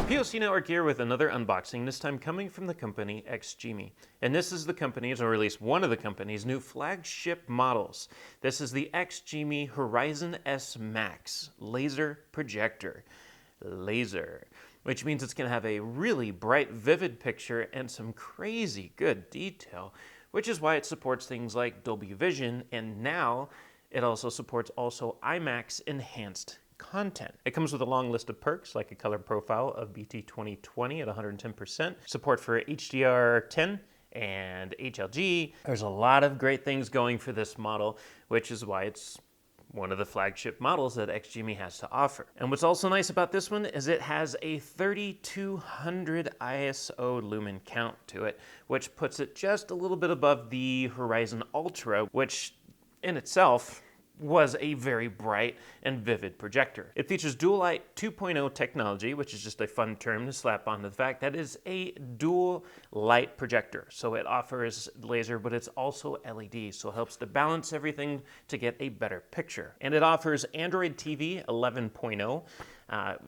POC Network here with another unboxing, this time coming from the company XGIMI. And this is the company's, or at least one of the company's, new flagship models. This is the XGIMI Horizon S Max laser projector. Laser. Which means it's going to have a really bright, vivid picture and some crazy good detail, which is why it supports things like Dolby Vision, and now it also supports IMAX enhanced content. It comes with a long list of perks like a color profile of BT 2020 at 110%, support for HDR10 and HLG. There's a lot of great things going for this model, which is why it's one of the flagship models that XGIMI has to offer. And what's also nice about this one is it has a 3200 ISO lumen count to it, which puts it just a little bit above the Horizon Ultra, which in itself was a very bright and vivid projector. It features Dual Light 2.0 technology, which is just a fun term to slap on the fact that is a dual light projector. So it offers laser, but it's also LED, so it helps to balance everything to get a better picture. And it offers Android TV 11.0,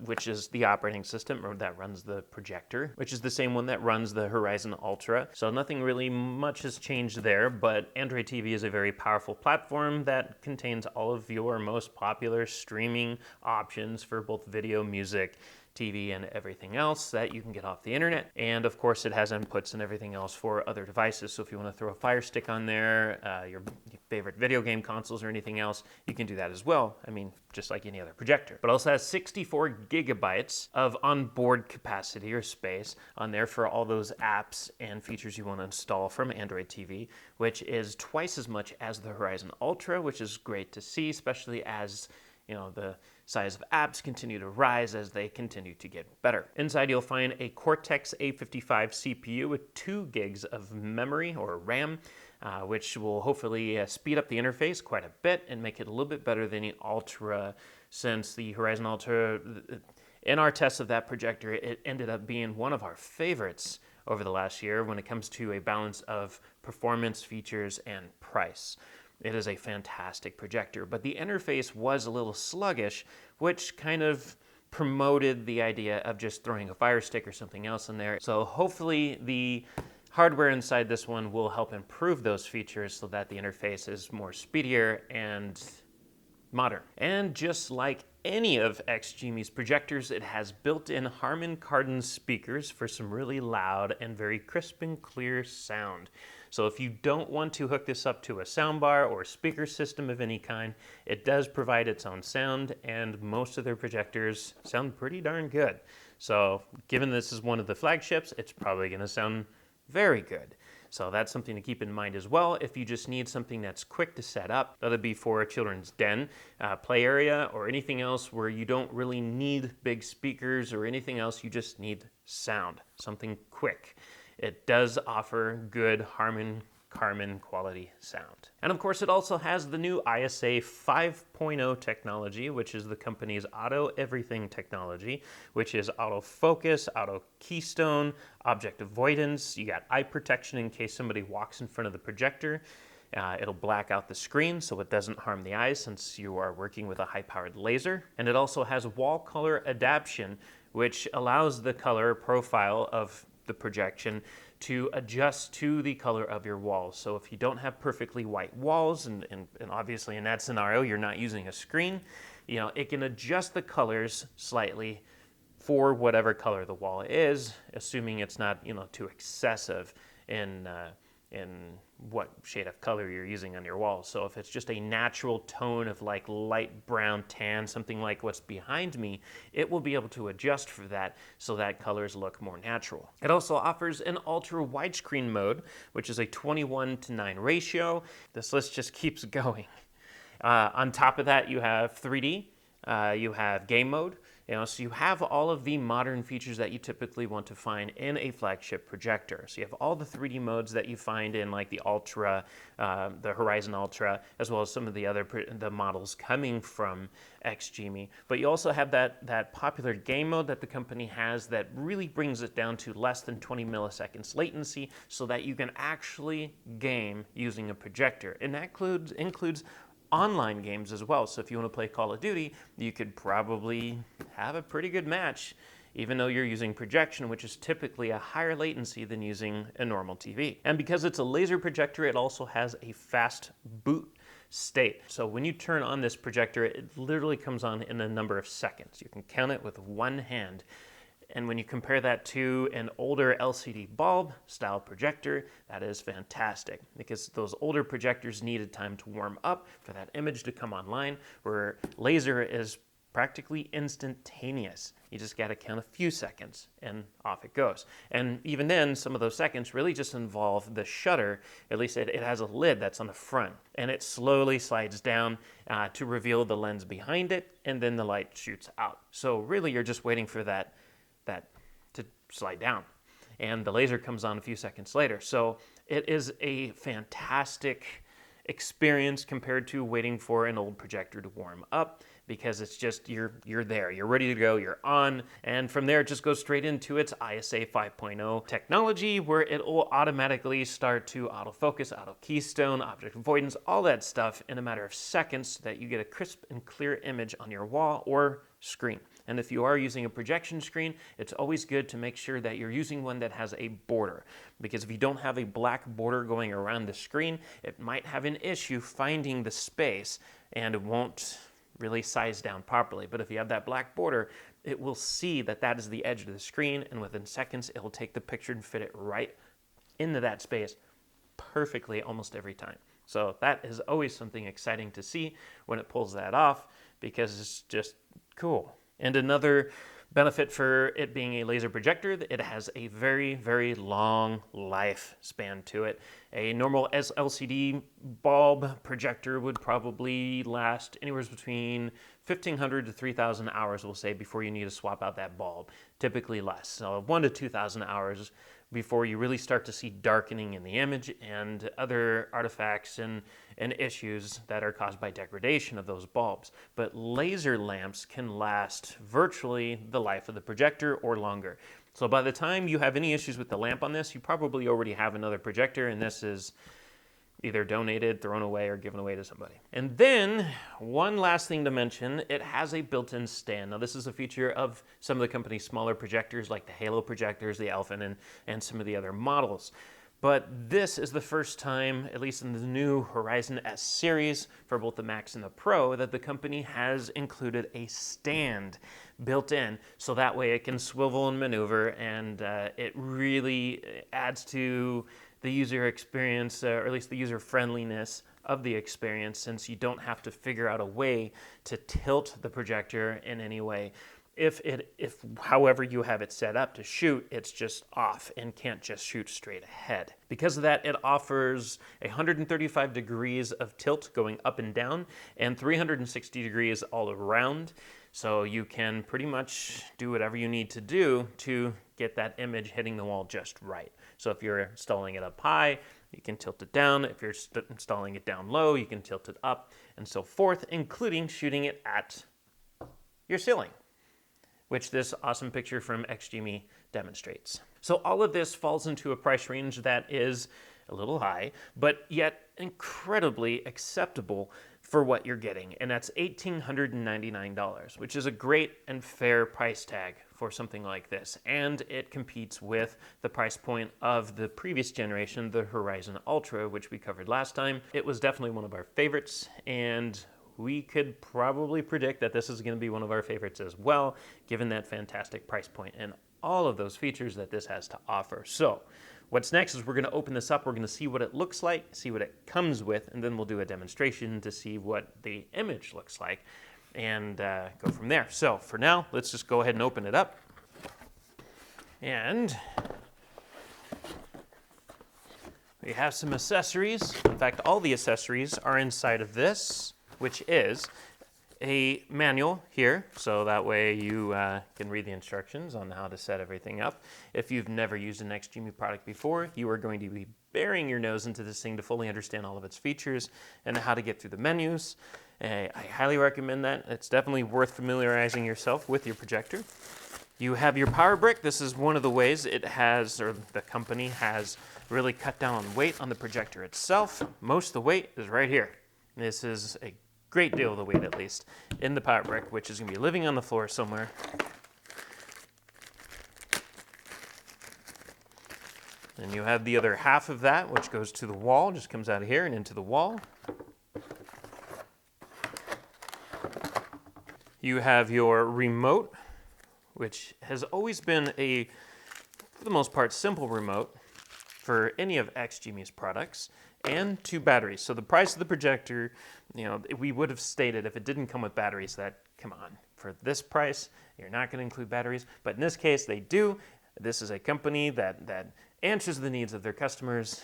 which is the operating system that runs the projector, which is the same one that runs the Horizon Ultra. So nothing really much has changed there, but Android TV is a very powerful platform that contains all of your most popular streaming options for both video, music, TV, and everything else that you can get off the internet. And of course, it has inputs and everything else for other devices. So if you want to throw a Fire Stick on there, your favorite video game consoles or anything else, you can do that as well. I mean, just like any other projector. But it also has 64 gigabytes of onboard capacity or space on there for all those apps and features you want to install from Android TV, which is twice as much as the Horizon Ultra, which is great to see, especially as the size of apps continue to rise as they continue to get better. Inside, you'll find a Cortex A55 CPU with 2 gigs of memory or RAM, which will hopefully speed up the interface quite a bit and make it a little bit better than the Ultra, since the Horizon Ultra, in our tests of that projector, it ended up being one of our favorites over the last year when it comes to a balance of performance, features, and price. It is a fantastic projector, but the interface was a little sluggish, which kind of promoted the idea of just throwing a Fire Stick or something else in there. So hopefully the hardware inside this one will help improve those features so that the interface is more speedier and modern. And just like any of XGIMI's projectors, it has built-in Harman Kardon speakers for some really loud and very crisp and clear sound. So if you don't want to hook this up to a soundbar or speaker system of any kind, it does provide its own sound, and most of their projectors sound pretty darn good. So given this is one of the flagships, it's probably going to sound very good. So that's something to keep in mind as well. If you just need something that's quick to set up, that'll be for a children's den, play area, or anything else where you don't really need big speakers or anything else, you just need sound, something quick. It does offer good Harman Kardon quality sound. And of course, it also has the new ISA 5.0 technology, which is the company's auto everything technology, which is autofocus, auto keystone, object avoidance. You got eye protection in case somebody walks in front of the projector. It'll black out the screen so it doesn't harm the eyes since you are working with a high-powered laser. And it also has wall color adaptation, which allows the color profile of the projection to adjust to the color of your walls. So if you don't have perfectly white walls, and obviously in that scenario you're not using a screen, it can adjust the colors slightly for whatever color the wall is, assuming it's not too excessive in what shade of color you're using on your wall. So if it's just a natural tone of like light brown tan, something like what's behind me, it will be able to adjust for that so that colors look more natural. It also offers an ultra widescreen mode, which is a 21:9 ratio. This list just keeps going. On top of that, you have 3D, you have game mode, so you have all of the modern features that you typically want to find in a flagship projector. So you have all the 3D modes that you find in like the Ultra, the Horizon Ultra, as well as some of the other the models coming from XGIMI. But you also have that popular game mode that the company has that really brings it down to less than 20 milliseconds latency so that you can actually game using a projector. And that includes online games as well. So if you want to play Call of Duty, you could probably have a pretty good match even though you're using projection, which is typically a higher latency than using a normal TV. And because it's a laser projector, it also has a fast boot state. So when you turn on this projector, it literally comes on in a number of seconds. You can count it with one hand. And when you compare that to an older LCD bulb style projector, that is fantastic, because those older projectors needed time to warm up for that image to come online, where laser is practically instantaneous. You just got to count a few seconds and off it goes. And even then, some of those seconds really just involve the shutter. At least it has a lid that's on the front, and it slowly slides down to reveal the lens behind it, and then the light shoots out. So really you're just waiting for that to slide down, and the laser comes on a few seconds later. So it is a fantastic experience compared to waiting for an old projector to warm up, because it's just you're there, you're ready to go, you're on, and from there it just goes straight into its ISA 5.0 technology, where it will automatically start to autofocus, auto keystone, object avoidance, all that stuff in a matter of seconds, so that you get a crisp and clear image on your wall or screen. And if you are using a projection screen, it's always good to make sure that you're using one that has a border, because if you don't have a black border going around the screen, it might have an issue finding the space and it won't really size down properly. But if you have that black border, it will see that that is the edge of the screen, and within seconds it will take the picture and fit it right into that space perfectly almost every time. So that is always something exciting to see when it pulls that off, because it's just cool. And another benefit for it being a laser projector, it has a very, very long lifespan to it. A normal LCD bulb projector would probably last anywhere between 1,500 to 3,000 hours, we'll say, before you need to swap out that bulb. Typically less, so 1,000 to 2,000 hours before you really start to see darkening in the image and other artifacts and issues that are caused by degradation of those bulbs. But laser lamps can last virtually the life of the projector or longer. So by the time you have any issues with the lamp on this, you probably already have another projector, and this is either donated, thrown away, or given away to somebody. And then, one last thing to mention, it has a built-in stand. Now, this is a feature of some of the company's smaller projectors, like the Halo projectors, the Elfin, and some of the other models. But this is the first time, at least in the new Horizon S series, for both the Max and the Pro, that the company has included a stand built in, so that way it can swivel and maneuver, and it really adds to the user experience, or at least the user friendliness of the experience, since you don't have to figure out a way to tilt the projector in any way. If however you have it set up to shoot, it's just off and can't just shoot straight ahead. Because of that, it offers 135 degrees of tilt going up and down, and 360 degrees all around. So you can pretty much do whatever you need to do to get that image hitting the wall just right. So if you're installing it up high, you can tilt it down. If you're installing it down low, you can tilt it up, and so forth, including shooting it at your ceiling, which this awesome picture from XGIMI demonstrates. So all of this falls into a price range that is a little high, but yet incredibly acceptable for what you're getting, and that's $1,899, which is a great and fair price tag for something like this, and it competes with the price point of the previous generation, the Horizon Ultra, which we covered last time. It was definitely one of our favorites, and we could probably predict that this is going to be one of our favorites as well, given that fantastic price point and all of those features that this has to offer. So what's next is we're going to open this up, we're going to see what it looks like, see what it comes with, and then we'll do a demonstration to see what the image looks like, and go from there. So for now, let's just go ahead and open it up. And we have some accessories. In fact, all the accessories are inside of this, which is a manual here, so that way you can read the instructions on how to set everything up. If you've never used an XGIMI product before, you are going to be burying your nose into this thing to fully understand all of its features and how to get through the menus. I highly recommend that. It's definitely worth familiarizing yourself with your projector. You have your power brick. This is one of the ways it has, or the company has, really cut down on weight on the projector itself. Most of the weight is right here. This is a great deal of the weight, at least, in the power brick, which is going to be living on the floor somewhere. And you have the other half of that, which goes to the wall, just comes out of here and into the wall. You have your remote, which has always been a, for the most part, simple remote for any of XGIMI's products, and 2 batteries. So the price of the projector, we would have stated if it didn't come with batteries that, come on, for this price, you're not going to include batteries. But in this case, they do. This is a company that answers the needs of their customers.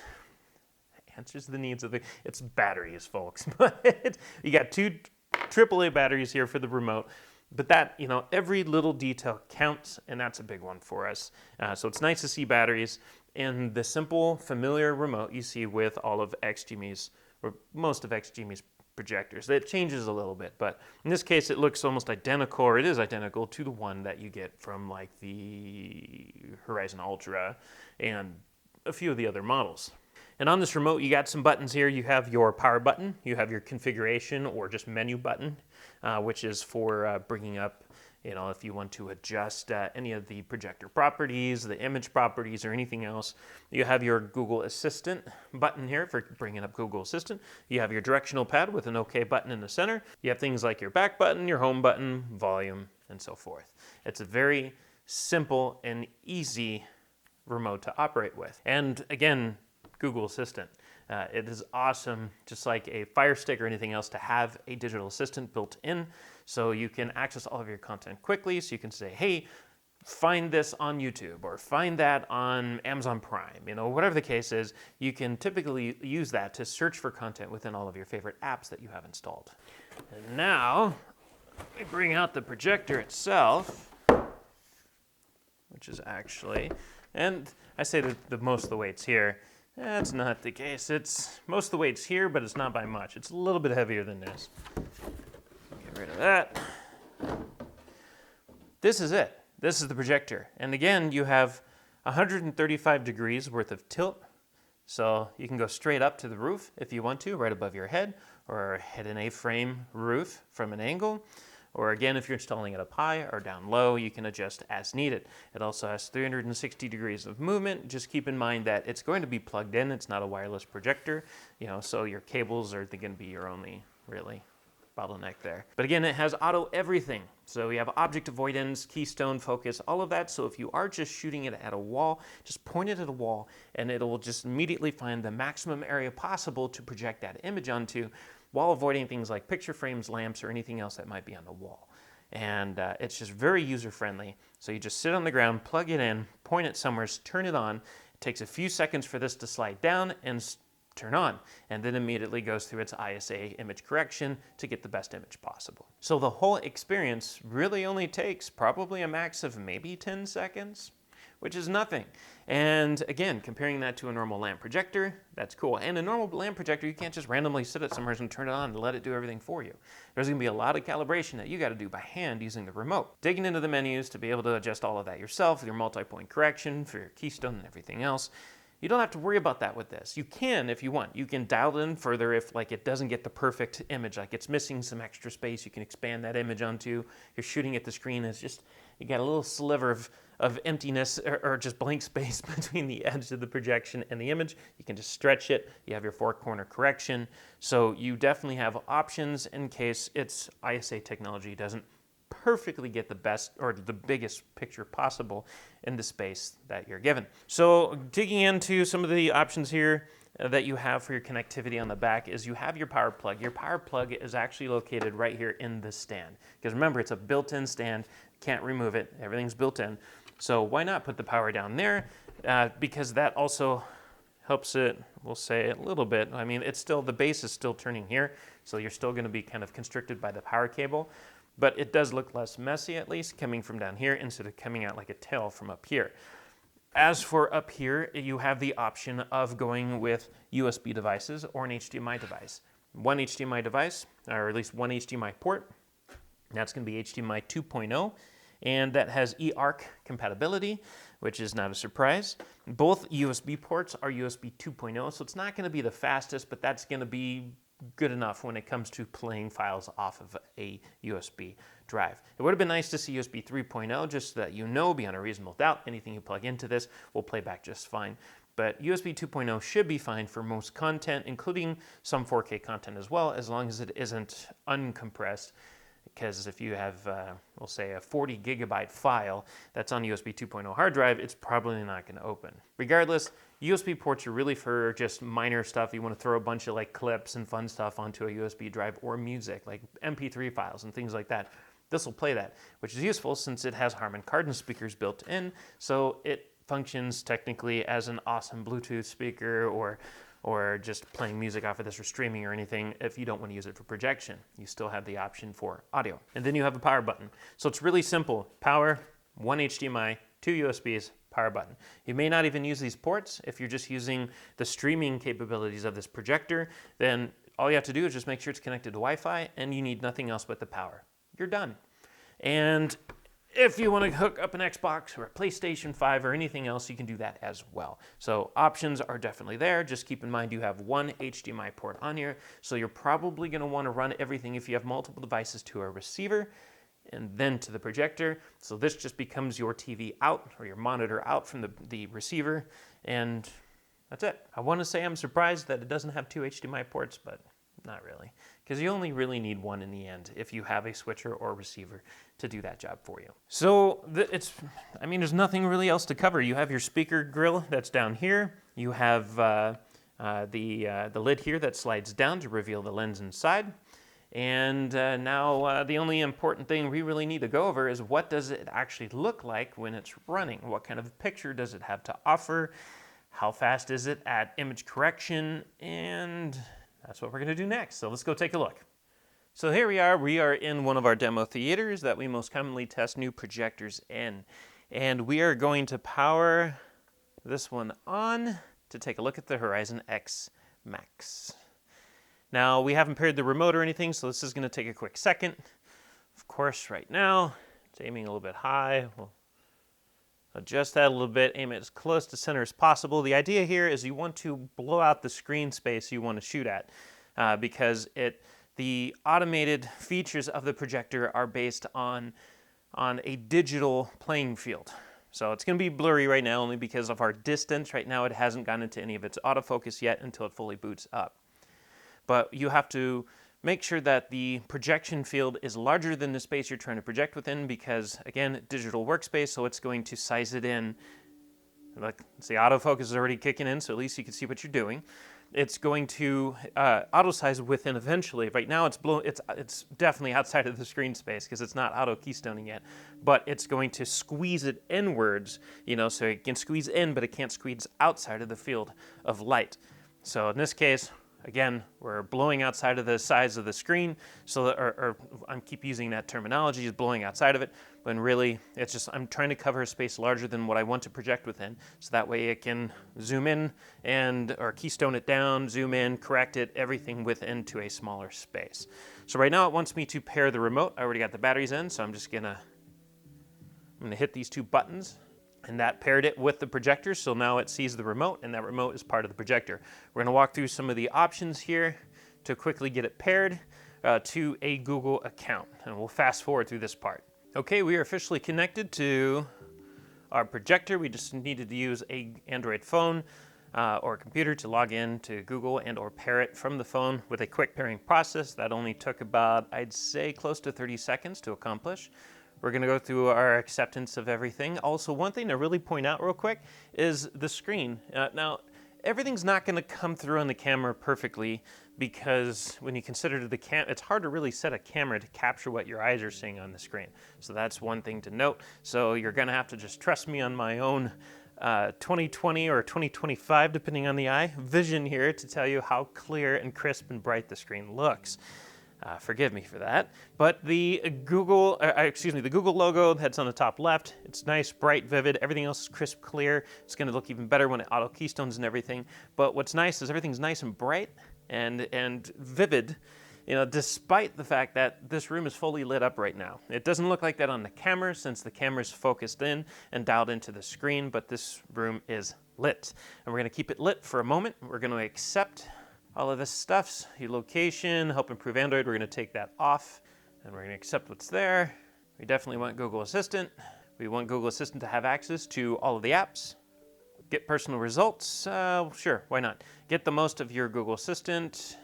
It's batteries, folks. But you got 2 AAA batteries here for the remote. But that, every little detail counts, and that's a big one for us. So it's nice to see batteries in the simple, familiar remote you see with all of XGIMI's, or most of XGIMI's projectors. It changes a little bit, but in this case it looks almost identical, or it is identical to the one that you get from like the Horizon Ultra and a few of the other models. And on this remote, you got some buttons here. You have your power button, you have your configuration or just menu button, which is for bringing up, if you want to adjust any of the projector properties, the image properties, or anything else. You have your Google Assistant button here for bringing up Google Assistant. You have your directional pad with an OK button in the center. You have things like your back button, your home button, volume, and so forth. It's a very simple and easy remote to operate with. And again, Google Assistant. It is awesome, just like a Fire Stick or anything else, to have a digital assistant built in so you can access all of your content quickly. So you can say, hey, find this on YouTube or find that on Amazon Prime. Whatever the case is, you can typically use that to search for content within all of your favorite apps that you have installed. And now, we bring out the projector itself, which is actually, and I say that most of the weight's here. That's not the case. Most of the weight's here, but it's not by much. It's a little bit heavier than this. Get rid of that. This is it. This is the projector. And again, you have 135 degrees worth of tilt. So you can go straight up to the roof if you want to, right above your head, or hit an A-frame roof from an angle. Or again, if you're installing it up high or down low, you can adjust as needed. It also has 360 degrees of movement. Just keep in mind that it's going to be plugged in. It's not a wireless projector, so your cables are going to be your only, really, bottleneck there. But again, it has auto everything. So you have object avoidance, keystone focus, all of that. So if you are just shooting it at a wall, just point it at a wall and it'll just immediately find the maximum area possible to project that image onto, while avoiding things like picture frames, lamps, or anything else that might be on the wall. And it's just very user-friendly. So you just sit on the ground, plug it in, point it somewhere, turn it on. It takes a few seconds for this to slide down and turn on, and then immediately goes through its ISA image correction to get the best image possible. So the whole experience really only takes probably a max of maybe 10 seconds, which is nothing. And again, comparing that to a normal lamp projector, that's cool. And a normal lamp projector, you can't just randomly sit it somewhere and turn it on and let it do everything for you. There's gonna be a lot of calibration that you gotta do by hand using the remote. Digging into the menus to be able to adjust all of that yourself, your multi-point correction for your keystone and everything else. You don't have to worry about that with this. You can if you want. You can dial it in further if it doesn't get the perfect image, like it's missing some extra space. You can expand that image onto. You're shooting at the screen. It's just, you got a little sliver of emptiness or just blank space between the edge of the projection and the image. You can just stretch it. You have your 4-corner correction. So you definitely have options in case its ISA technology doesn't perfectly get the best or the biggest picture possible in the space that you're given. So digging into some of the options here that you have for your connectivity on the back is you have your power plug. Your power plug is actually located right here in the stand. Because remember, it's a built-in stand. Can't remove it. Everything's built in. So why not put the power down there? Because that also helps it, we'll say, a little bit. I mean, it's still, the base is still turning here, so you're still going to be kind of constricted by the power cable. But it does look less messy, at least, coming from down here instead of coming out like a tail from up here. As for up here, you have the option of going with USB devices or an HDMI device. One HDMI device, or at least one HDMI port, that's going to be HDMI 2.0, and that has eARC compatibility, which is not a surprise. Both USB ports are USB 2.0, so it's not going to be the fastest, but that's going to be good enough when it comes to playing files off of a USB drive. It would have been nice to see USB 3.0, just so that beyond a reasonable doubt, anything you plug into this will play back just fine. but USB 2.0 should be fine for most content, including some 4K content as well, as long as it isn't uncompressed. Because if you have, we'll say, a 40 gigabyte file that's on USB 2.0 hard drive, it's probably not going to open. Regardless, USB ports are really for just minor stuff. You want to throw a bunch of like clips and fun stuff onto a USB drive, or music, like MP3 files and things like that. This will play that, which is useful since it has Harman Kardon speakers built in, so it functions technically as an awesome Bluetooth speaker, or just playing music off of this or streaming or anything. If you don't want to use it for projection, you still have the option for audio. And then you have a power button. So it's really simple. Power, 1 HDMI, 2 USBs, power button. You may not even use these ports. If you're just using the streaming capabilities of this projector, then all you have to do is just make sure it's connected to Wi-Fi, and you need nothing else but the power. You're done. And if you want to hook up an Xbox or a PlayStation 5 or anything else, you can do that as well. So options are definitely there. Just keep in mind you have 1 HDMI port on here, so you're probably going to want to run everything, if you have multiple devices, to a receiver and then to the projector. So this just becomes your TV out, or your monitor out from the receiver, and that's it. I want to say I'm surprised that it doesn't have 2 HDMI ports, but not really, because you only really need one in the end if you have a switcher or receiver to do that job for you. So there's nothing really else to cover. You have your speaker grill that's down here. You have the lid here that slides down to reveal the lens inside. And now the only important thing we really need to go over is, what does it actually look like when it's running? What kind of picture does it have to offer? How fast is it at image correction? And that's what we're going to do next. So let's go take a look. So here we are. We are in one of our demo theaters that we most commonly test new projectors in. And we are going to power this one on to take a look at the Horizon X Max. Now, we haven't paired the remote or anything, so this is going to take a quick second. Of course, right now, it's aiming a little bit high. We'll adjust that a little bit, aim it as close to center as possible. The idea here is you want to blow out the screen space you want to shoot at, because the automated features of the projector are based on a digital playing field. So it's going to be blurry right now only because of our distance. Right now it hasn't gone into any of its autofocus yet until it fully boots up. But you have to make sure that the projection field is larger than the space you're trying to project within, because, again, digital workspace, so it's going to size it in. Like, see, autofocus is already kicking in, so at least you can see what you're doing. It's going to auto-size within eventually. Right now, it's definitely outside of the screen space because it's not auto-keystoning yet, but it's going to squeeze it inwards, so it can squeeze in, but it can't squeeze outside of the field of light. So in this case, again, we're blowing outside of the size of the screen, so or I keep using that terminology, is blowing outside of it, when really it's just I'm trying to cover a space larger than what I want to project within, so that way it can zoom in or keystone it down, zoom in, correct it, everything within to a smaller space. So right now it wants me to pair the remote. I already got the batteries in, so I'm gonna hit these 2 buttons. And that paired it with the projector, so now it sees the remote, and that remote is part of the projector. We're going to walk through some of the options here to quickly get it paired to a Google account, and we'll fast forward through this part. Okay, we are officially connected to our projector. We just needed to use an Android phone or a computer to log in to Google and or pair it from the phone with a quick pairing process. That only took about, I'd say, close to 30 seconds to accomplish. We're going to go through our acceptance of everything. Also, one thing to really point out real quick is the screen. Now, everything's not going to come through on the camera perfectly, because when you consider it's hard to really set a camera to capture what your eyes are seeing on the screen. So that's one thing to note. So you're going to have to just trust me on my own 2020 or 2025, depending on the eye, vision here to tell you how clear and crisp and bright the screen looks. Forgive me for that. But the Google logo that's on the top left, it's nice, bright, vivid. Everything else is crisp, clear. It's going to look even better when it auto keystones and everything. But what's nice is everything's nice and bright and vivid, despite the fact that this room is fully lit up right now. It doesn't look like that on the camera, since the camera's focused in and dialed into the screen, but this room is lit. And we're going to keep it lit for a moment. We're going to accept all of this stuff, your location, help improve Android, we're going to take that off, and we're going to accept what's there. We definitely want Google Assistant. We want Google Assistant to have access to all of the apps. Get personal results. Sure, why not? Get the most of your Google Assistant.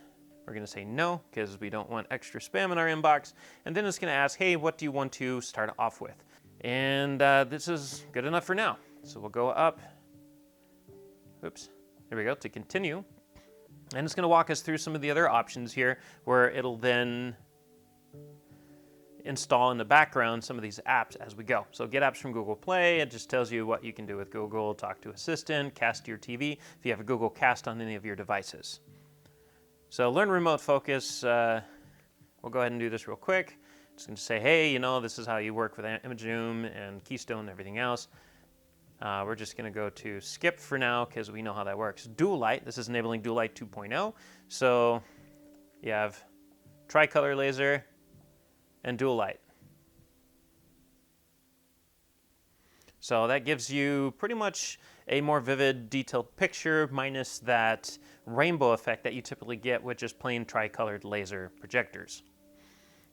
We're going to say no because we don't want extra spam in our inbox. And then it's going to ask, hey, what do you want to start off with? And this is good enough for now. So we'll go up. Oops. There we go, to continue. And it's going to walk us through some of the other options here where it'll then install in the background some of these apps as we go. So get apps from Google Play. It just tells you what you can do with Google, talk to Assistant, cast to your TV, if you have a Google Cast on any of your devices. So learn remote focus. We'll go ahead and do this real quick. Just going to say, hey, you know, this is how you work with image zoom and keystone and everything else. We're just going to go to skip for now because we know how that works. Dual light. This is enabling Dual Light 2.0. So you have tricolor laser and dual light. So that gives you pretty much a more vivid, detailed picture minus that rainbow effect that you typically get with just plain tricolored laser projectors.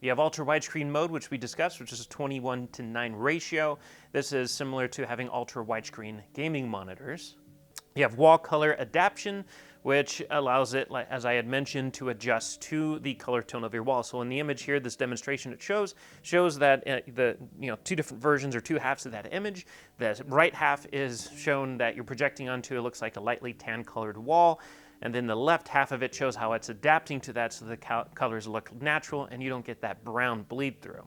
You have ultra widescreen mode, which we discussed, which is a 21:9 ratio. This is similar to having ultra widescreen gaming monitors. You have wall color adaptation, which allows it, as I had mentioned, to adjust to the color tone of your wall. So in the image here, this demonstration it shows that the two different versions or two halves of that image. The right half is shown that you're projecting onto, it looks like a lightly tan colored wall. And then the left half of it shows how it's adapting to that so the colors look natural and you don't get that brown bleed through.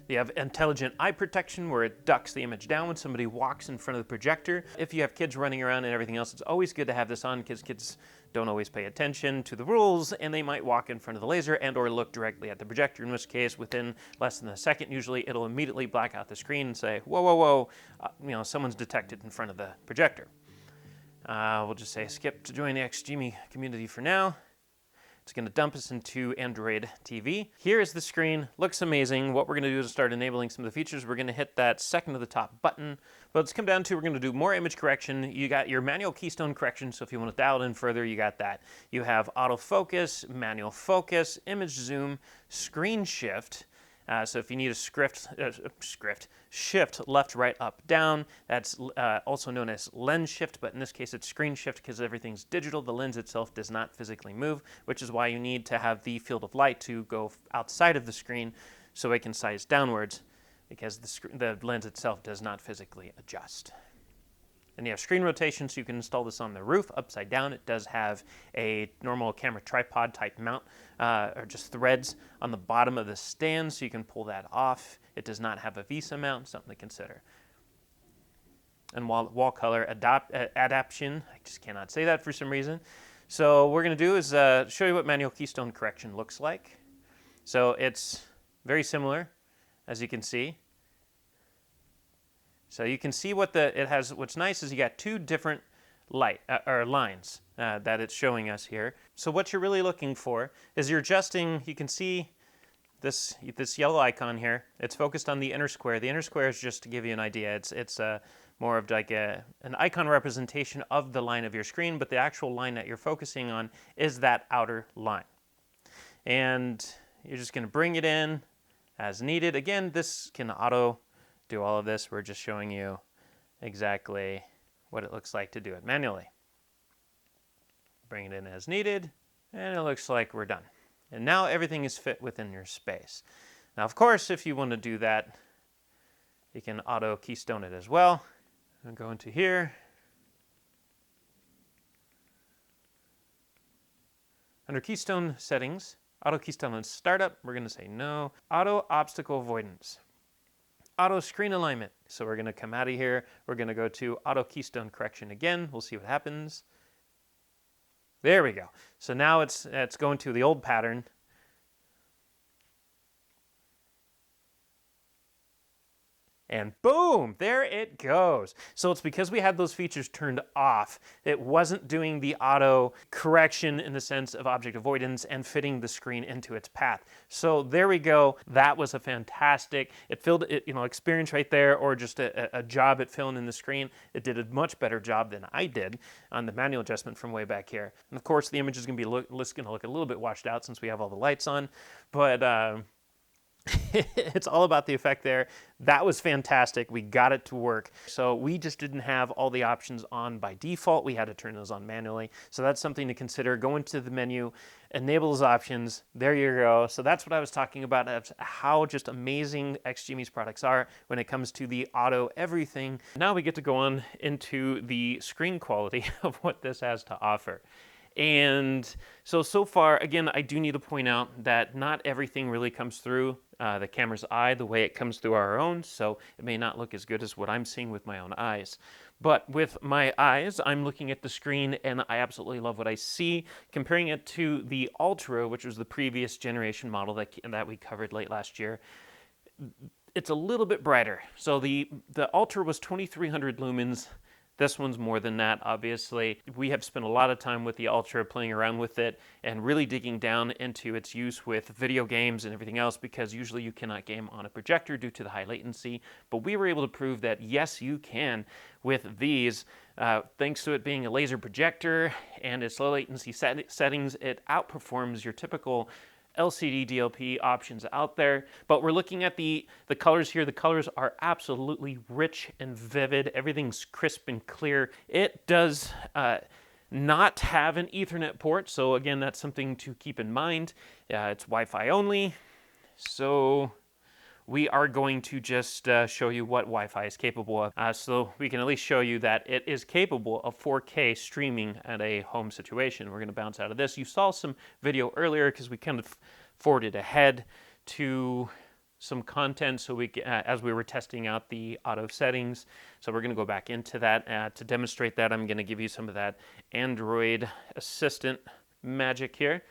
You have intelligent eye protection where it ducks the image down when somebody walks in front of the projector. If you have kids running around and everything else, it's always good to have this on because kids don't always pay attention to the rules and they might walk in front of the laser and or look directly at the projector, in which case within less than a second usually it'll immediately black out the screen and say, whoa, whoa, whoa, someone's detected in front of the projector. We'll just say skip to join the XGIMI community for now. It's going to dump us into Android TV. Here is the screen. Looks amazing. What we're going to do is start enabling some of the features. We're going to hit that second to the top button. But let's come down to, we're going to do more image correction. You got your manual keystone correction, so if you want to dial it in further, you got that. You have autofocus, manual focus, image zoom, screen shift. So if you need a shift left, right, up, down, that's also known as lens shift, but in this case it's screen shift because everything's digital. The lens itself does not physically move, which is why you need to have the field of light to go outside of the screen so it can size downwards, because the lens itself does not physically adjust. And you have screen rotation, so you can install this on the roof, upside down. It does have a normal camera tripod type mount, or just threads on the bottom of the stand, so you can pull that off. It does not have a VESA mount, something to consider. And wall color adaptation, I just cannot say that for some reason. So what we're going to do is show you what manual keystone correction looks like. So it's very similar, as you can see. So you can see what it has. What's nice is you got two different lines that it's showing us here. So what you're really looking for is you're adjusting. You can see this yellow icon here. It's focused on the inner square. The inner square is just to give you an idea. It's more of like an icon representation of the line of your screen, but the actual line that you're focusing on is that outer line. And you're just going to bring it in as needed. Again, this can auto do all of this. We're just showing you exactly what it looks like to do it manually. Bring it in as needed, and it looks like we're done. And now everything is fit within your space. Now, of course, if you want to do that, you can auto keystone it as well. I'll go into here. Under keystone settings, auto keystone and startup, we're going to say no. Auto obstacle avoidance. Auto screen alignment. So we're going to come out of here. We're going to go to auto keystone correction again. We'll see what happens. There we go. So now it's going to the old pattern. And boom, there it goes. So it's because we had those features turned off. It wasn't doing the auto correction in the sense of object avoidance and fitting the screen into its path. So there we go. That was a fantastic, experience right there, or just a job at filling in the screen. It did a much better job than I did on the manual adjustment from way back here. And of course, the image is going to look a little bit washed out since we have all the lights on, but It's all about the effect there. That was fantastic. We got it to work. So we just didn't have all the options on by default. We had to turn those on manually. So that's something to consider. Go into the menu, enable those options. There you go. So that's what I was talking about, of how just amazing XGIMI's products are when it comes to the auto everything. Now we get to go on into the screen quality of what this has to offer. And so far, again, I do need to point out that not everything really comes through the camera's eye the way it comes through our own, so it may not look as good as what I'm seeing with my own eyes. But with my eyes, I'm looking at the screen and I absolutely love what I see. Comparing it to the Ultra, which was the previous generation model that we covered late last year, it's a little bit brighter. So the Ultra was 2300 lumens. This one's more than that, obviously. We have spent a lot of time with the Ultra playing around with it and really digging down into its use with video games and everything else, because usually you cannot game on a projector due to the high latency. But we were able to prove that yes, you can with these. Thanks to it being a laser projector and its low latency settings, it outperforms your typical LCD DLP options out there. But we're looking at the colors here. The colors are absolutely rich and vivid. Everything's crisp and clear. It does not have an Ethernet port, so again, that's something to keep in mind. It's Wi-Fi only, so we are going to just show you what Wi-Fi is capable of. So we can at least show you that it is capable of 4K streaming at a home situation. We're going to bounce out of this. You saw some video earlier because we kind of forwarded ahead to some content so as we were testing out the auto settings. So we're going to go back into that. To demonstrate that, I'm going to give you some of that Android Assistant magic here.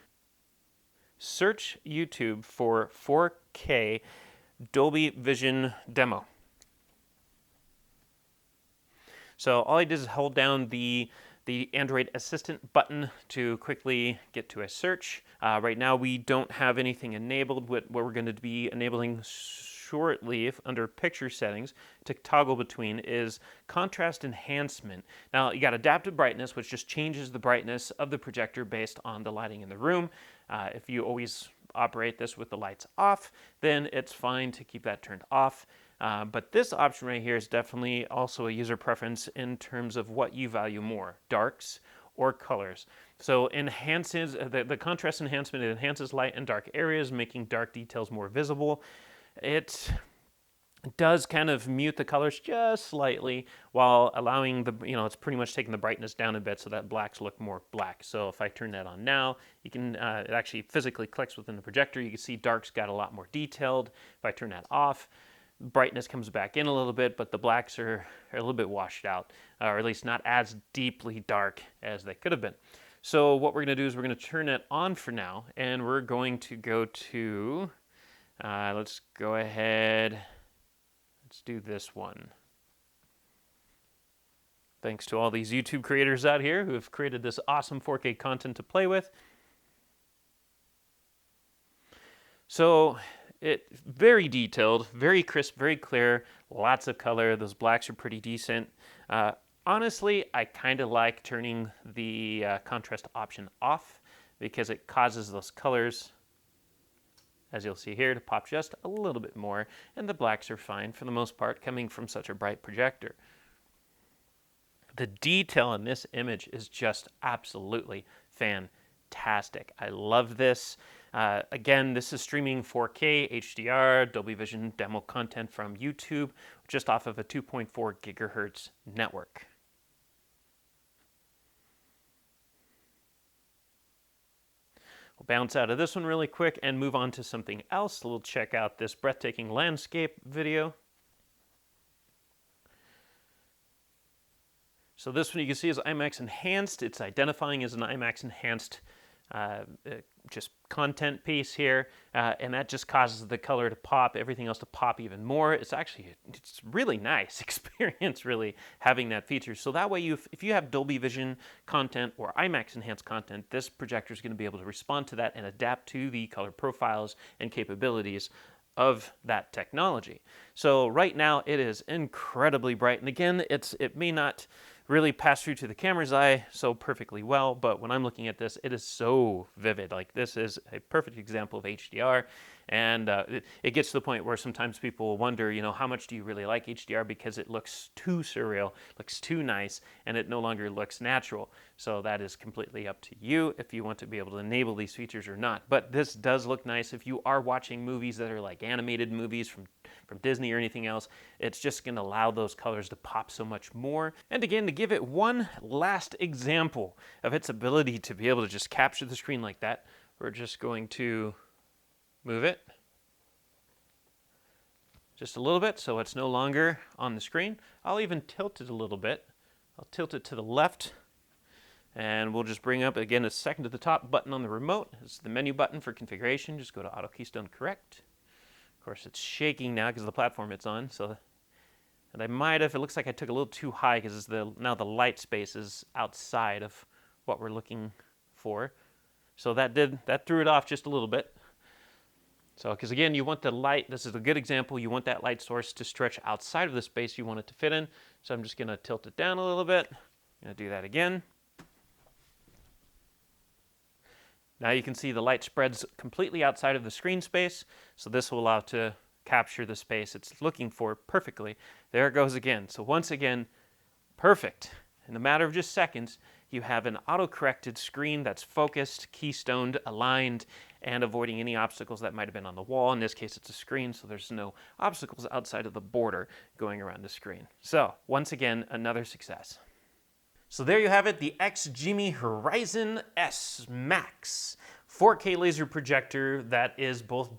Search YouTube for 4K Dolby Vision demo. So all I did is hold down the Android Assistant button to quickly get to a search. Right now we don't have anything enabled. What we're going to be enabling shortly under picture settings to toggle between is contrast enhancement. Now you got adaptive brightness, which just changes the brightness of the projector based on the lighting in the room. If you always operate this with the lights off, then it's fine to keep that turned off. But this option right here is definitely also a user preference in terms of what you value more, darks or colors. So enhances the contrast enhancement. It enhances light and dark areas, making dark details more visible. It does kind of mute the colors just slightly while allowing it's pretty much taking the brightness down a bit so that blacks look more black. So if I turn that on now, you can, it actually physically clicks within the projector. You can see darks got a lot more detailed. If I turn that off, brightness comes back in a little bit, but the blacks are a little bit washed out, or at least not as deeply dark as they could have been. So what we're going to do is we're going to turn it on for now, and we're going to go to, let's go ahead. Let's do this one. Thanks to all these YouTube creators out here who have created this awesome 4K content to play with. So very detailed, very crisp, very clear, lots of color. Those blacks are pretty decent. Honestly, I kind of like turning the contrast option off because it causes those colors, as you'll see here, to pop just a little bit more, and the blacks are fine for the most part coming from such a bright projector. The detail in this image is just absolutely fantastic. I love this. Again, this is streaming 4K HDR Dolby Vision demo content from YouTube, just off of a 2.4 gigahertz network. We'll bounce out of this one really quick and move on to something else. We'll check out this breathtaking landscape video. So this one you can see is IMAX enhanced. It's identifying as an IMAX enhanced just content piece here, and that just causes the color to pop, everything else to pop even more. It's really nice experience really having that feature. So that way if you have Dolby Vision content or IMAX enhanced content, this projector is going to be able to respond to that and adapt to the color profiles and capabilities of that technology. So right now it is incredibly bright, and again, it may not really pass through to the camera's eye so perfectly well, but when I'm looking at this, it is so vivid. Like, this is a perfect example of HDR, And it gets to the point where sometimes people will wonder, you know, how much do you really like HDR because it looks too surreal, looks too nice, and it no longer looks natural. So that is completely up to you if you want to be able to enable these features or not. But this does look nice if you are watching movies that are like animated movies from Disney or anything else. It's just going to allow those colors to pop so much more. And again, to give it one last example of its ability to be able to just capture the screen like that, we're just going to move it just a little bit so it's no longer on the screen. I'll even tilt it a little bit. I'll tilt it to the left, and we'll just bring up, again, a second to the top button on the remote. This is the menu button for configuration. Just go to Auto Keystone Correct. Of course, it's shaking now because of the platform it's on. And I might have, it looks like I took a little too high because now the light space is outside of what we're looking for. So that threw it off just a little bit. So, because again, you want the light, this is a good example, you want that light source to stretch outside of the space you want it to fit in. So I'm just going to tilt it down a little bit. I'm going to do that again. Now you can see the light spreads completely outside of the screen space, so this will allow it to capture the space it's looking for perfectly. There it goes again. So once again, perfect. In a matter of just seconds, you have an auto-corrected screen that's focused, keystoned, aligned, and avoiding any obstacles that might have been on the wall. In this case, it's a screen, so there's no obstacles outside of the border going around the screen. So once again, another success. So there you have it, the XGIMI Horizon S Max 4K laser projector that is both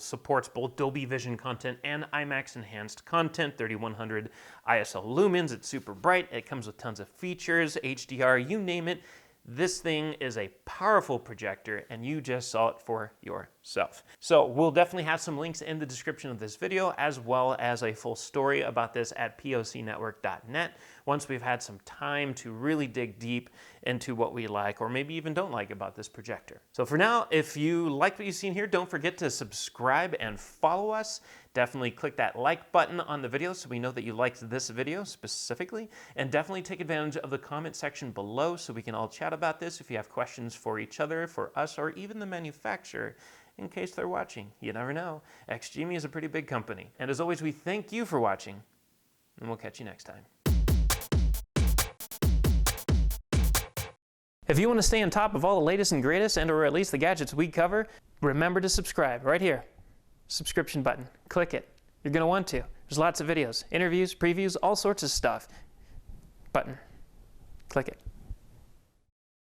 supports both Dolby Vision content and IMAX enhanced content, 3100 ISO lumens. It's super bright. It comes with tons of features, HDR, you name it. This thing is a powerful projector, and you just saw it for yourself. So we'll definitely have some links in the description of this video, as well as a full story about this at POCnetwork.net once we've had some time to really dig deep into what we like, or maybe even don't like about this projector. So for now, if you like what you've seen here, don't forget to subscribe and follow us. Definitely click that like button on the video so we know that you liked this video specifically, and definitely take advantage of the comment section below so we can all chat about this if you have questions for each other, for us, or even the manufacturer in case they're watching. You never know. XGIMI is a pretty big company. And as always, we thank you for watching, and we'll catch you next time. If you want to stay on top of all the latest and greatest, and or at least the gadgets we cover, remember to subscribe right here. Subscription button. Click it. You're going to want to. There's lots of videos, interviews, previews, all sorts of stuff. Button. Click it.